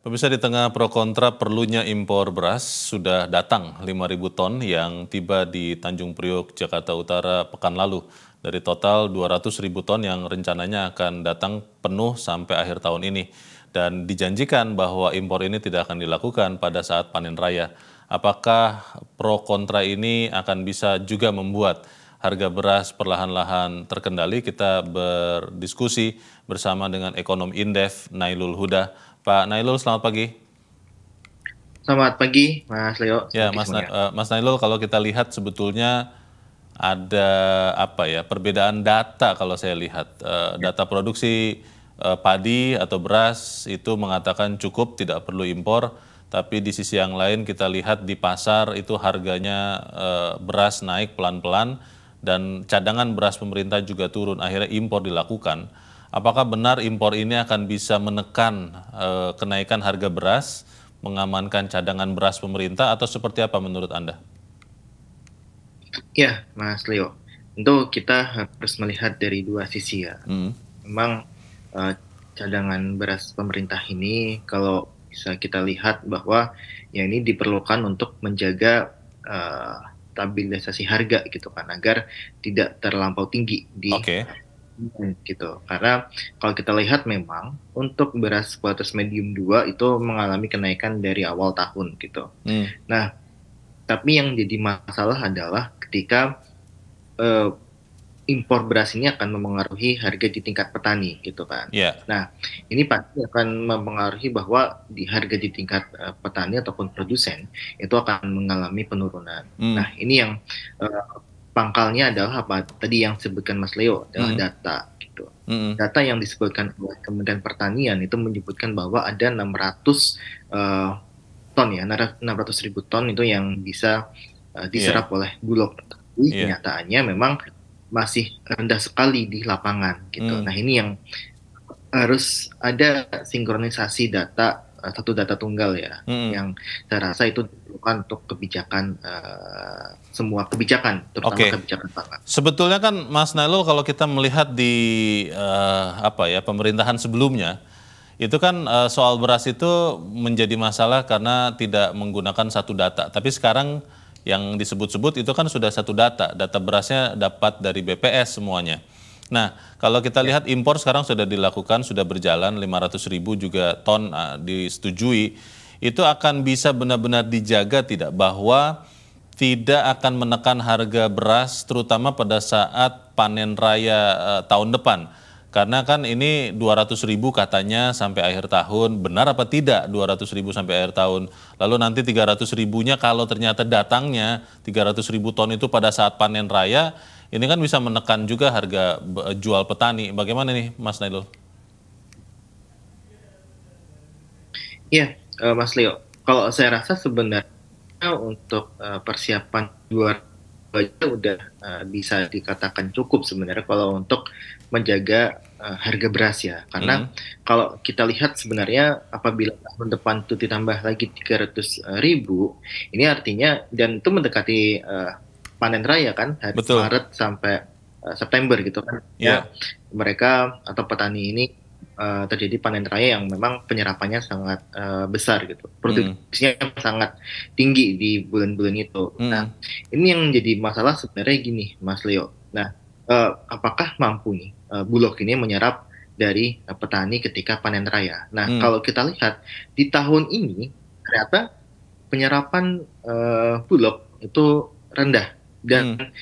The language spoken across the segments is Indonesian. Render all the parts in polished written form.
Pemirsa, di tengah pro kontra perlunya impor beras, sudah datang 5.000 ton yang tiba di Tanjung Priok, Jakarta Utara pekan lalu. Dari total 200.000 ton yang rencananya akan datang penuh sampai akhir tahun ini. Dan dijanjikan bahwa impor ini tidak akan dilakukan pada saat panen raya. Apakah pro kontra ini akan bisa juga membuat harga beras perlahan-lahan terkendali? Kita berdiskusi bersama dengan ekonom Indef, Nailul Huda. Pak Nailul, selamat pagi. Selamat pagi, Mas Leo. Ya, Selamat pagi semuanya. Mas Nailul, kalau kita lihat sebetulnya ada perbedaan data kalau saya lihat. Data produksi padi atau beras itu mengatakan cukup, tidak perlu impor. Tapi di sisi yang lain kita lihat di pasar itu harganya beras naik pelan-pelan dan cadangan beras pemerintah juga turun. Akhirnya impor dilakukan. Apakah benar impor ini akan bisa menekan kenaikan harga beras, mengamankan cadangan beras pemerintah, atau seperti apa menurut Anda? Ya, Mas Leo. Tentu kita harus melihat dari dua sisi ya. Memang cadangan beras pemerintah ini kalau bisa kita lihat bahwa ya ini diperlukan untuk menjaga stabilisasi harga gitu kan, agar tidak terlampau tinggi di gitu. Karena kalau kita lihat memang untuk beras kualitas medium 2 itu mengalami kenaikan dari awal tahun gitu. Nah, tapi yang jadi masalah adalah ketika impor beras ini akan mempengaruhi harga di tingkat petani gitu kan. Nah, ini pasti akan mempengaruhi bahwa di harga di tingkat petani ataupun produsen itu akan mengalami penurunan. Nah, ini yang pangkalnya adalah apa? Tadi yang disebutkan Mas Leo adalah data gitu. Data yang disebutkan oleh Kementerian Pertanian itu menyebutkan bahwa ada 600 ton ya, 600.000 ton itu yang bisa diserap oleh Bulog. Tapi kenyataannya memang masih rendah sekali di lapangan gitu. Nah, ini yang harus ada sinkronisasi data, satu data tunggal ya, yang saya rasa itu diperlukan untuk kebijakan, semua kebijakan, terutama kebijakan pangan. Sebetulnya kan Mas Nailul, kalau kita melihat di pemerintahan sebelumnya, itu kan soal beras itu menjadi masalah karena tidak menggunakan satu data. Tapi sekarang yang disebut-sebut itu kan sudah satu data berasnya dapat dari BPS semuanya. Nah, kalau kita lihat impor sekarang sudah dilakukan, sudah berjalan 500.000 juga ton disetujui, itu akan bisa benar-benar dijaga tidak bahwa tidak akan menekan harga beras terutama pada saat panen raya tahun depan. Karena kan ini 200.000 katanya sampai akhir tahun, benar apa tidak 200.000 sampai akhir tahun? Lalu nanti 300.000-nya kalau ternyata datangnya 300.000 ton itu pada saat panen raya, ini kan bisa menekan juga harga jual petani. Bagaimana nih Mas Nailul? Iya, Mas Leo. Kalau saya rasa sebenarnya untuk persiapan 2 aja udah bisa dikatakan cukup sebenarnya kalau untuk menjaga harga beras ya. Karena kalau kita lihat sebenarnya apabila tahun depan itu ditambah lagi 300.000, ini artinya dan itu mendekati panen raya kan, hari Maret sampai September gitu kan. Ya, mereka atau petani ini terjadi panen raya yang memang penyerapannya sangat besar gitu, produksinya sangat tinggi di bulan-bulan itu. Nah, ini yang menjadi masalah sebenarnya gini, Mas Leo. Nah, apakah mampu nih Bulog ini menyerap dari petani ketika panen raya? Nah, kalau kita lihat di tahun ini ternyata penyerapan Bulog itu rendah dan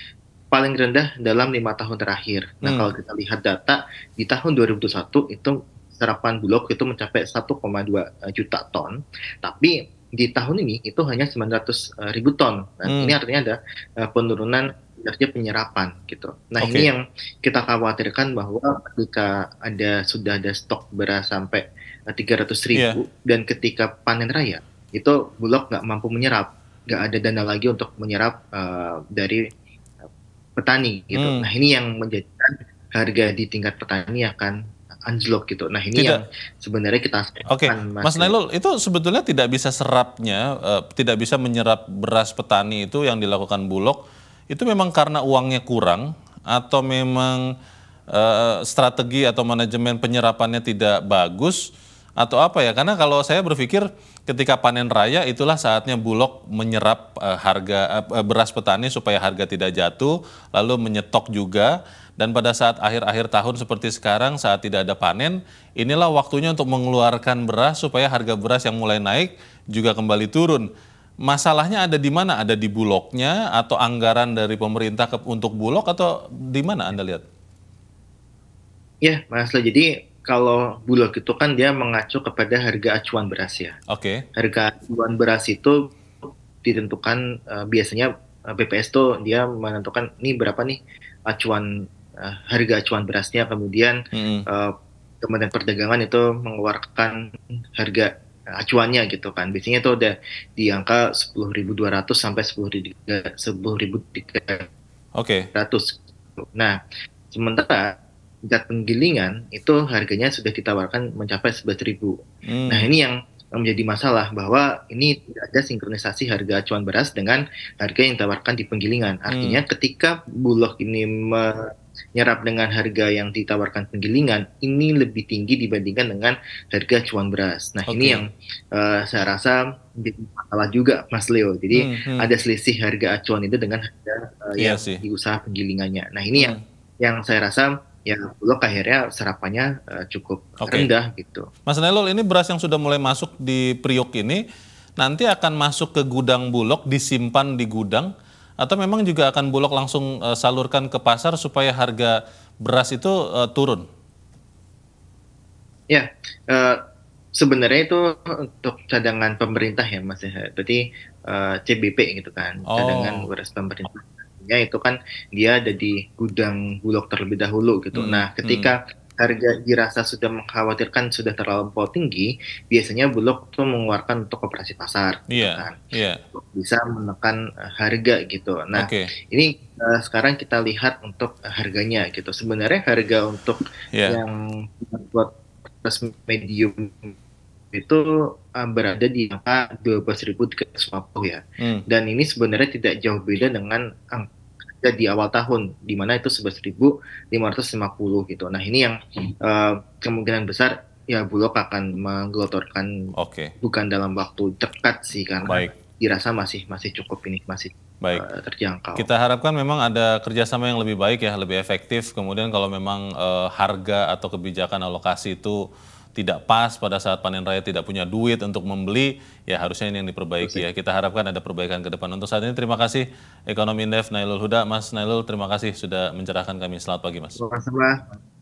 paling rendah dalam 5 tahun terakhir. Nah, kalau kita lihat data di tahun 2021 itu serapan Bulog itu mencapai 1,2 juta ton, tapi di tahun ini itu hanya 900.000 ton. Nah, ini artinya ada penurunan kinerja penyerapan gitu. Nah, ini yang kita khawatirkan bahwa ketika sudah ada stok beras sampai 300.000 dan ketika panen raya itu Bulog nggak mampu menyerap, nggak ada dana lagi untuk menyerap dari petani gitu. Nah, ini yang menjadikan harga di tingkat petani akan anjlok gitu. Nah, ini yang sebenarnya kita Mas Nailul, itu sebetulnya tidak bisa tidak bisa menyerap beras petani itu yang dilakukan Bulog, itu memang karena uangnya kurang atau memang strategi atau manajemen penyerapannya tidak bagus, atau apa ya? Karena kalau saya berpikir ketika panen raya itulah saatnya Bulog menyerap harga beras petani supaya harga tidak jatuh, lalu menyetok juga. Dan pada saat akhir-akhir tahun seperti sekarang saat tidak ada panen, inilah waktunya untuk mengeluarkan beras supaya harga beras yang mulai naik juga kembali turun. Masalahnya ada di mana? Ada di Bulognya atau anggaran dari pemerintah untuk Bulog atau di mana Anda lihat? Ya, Mas Lo. Jadi kalau Bulog itu kan dia mengacu kepada harga acuan beras ya. Oke. Harga acuan beras itu ditentukan biasanya BPS tuh dia menentukan ini berapa nih acuan harga acuan berasnya, kemudian Mm-mm. Kementerian Perdagangan itu mengeluarkan harga acuannya gitu kan. Biasanya itu udah di angka 10.200 sampai 10.300. Oke. Nah, sementara tingkat penggilingan itu harganya sudah ditawarkan mencapai 11.000. Nah, Hmm. ini yang menjadi masalah bahwa ini tidak ada sinkronisasi harga acuan beras dengan harga yang ditawarkan di penggilingan. Hmm. Artinya ketika Bulog ini menyerap dengan harga yang ditawarkan penggilingan, ini lebih tinggi dibandingkan dengan harga acuan beras. Nah, ini yang Oke. saya rasa menjadi masalah juga, Mas Leo. Jadi Hmm. Hmm. ada selisih harga acuan itu dengan harga Iya yang sih. di usaha penggilingannya. Nah, ini Hmm. yang saya rasa ya Bulog akhirnya serapannya cukup Oke. rendah gitu. Mas Nailul, ini beras yang sudah mulai masuk di Priok ini nanti akan masuk ke gudang Bulog, disimpan di gudang, atau memang juga akan Bulog langsung salurkan ke pasar supaya harga beras itu turun? Ya, eh, sebenarnya itu untuk cadangan pemerintah ya Mas ya. Berarti CBP gitu kan, cadangan Oh. beras pemerintah. Ya itu kan dia ada di gudang Bulog terlebih dahulu gitu. Hmm. Nah, Hmm. ketika harga dirasa sudah mengkhawatirkan sudah terlalu tinggi, biasanya Bulog tuh mengeluarkan untuk operasi pasar gitu Iya. kan. Iya. Bisa menekan harga gitu. Nah, Oke. ini sekarang kita lihat untuk harganya gitu. Sebenarnya harga untuk Iya. yang buat beras medium itu berada di angka 12.350 ya. Hmm. Dan ini sebenarnya tidak jauh beda dengan angka di awal tahun, di mana itu 11.550 gitu. Nah, ini yang kemungkinan besar ya Bulog akan menggelontorkan Oke. bukan dalam waktu dekat sih, karena Baik. dirasa masih cukup ini, masih Baik. terjangkau. Kita harapkan memang ada kerjasama yang lebih baik ya, lebih efektif. Kemudian kalau memang harga atau kebijakan alokasi itu tidak pas pada saat panen raya tidak punya duit untuk membeli, ya harusnya ini yang diperbaiki ya. Kita harapkan ada perbaikan ke depan. Untuk saat ini terima kasih Ekonomi Indef Nailul Huda. Mas Nailul, terima kasih sudah mencerahkan kami. Selamat pagi Mas. Terima kasih, Mas.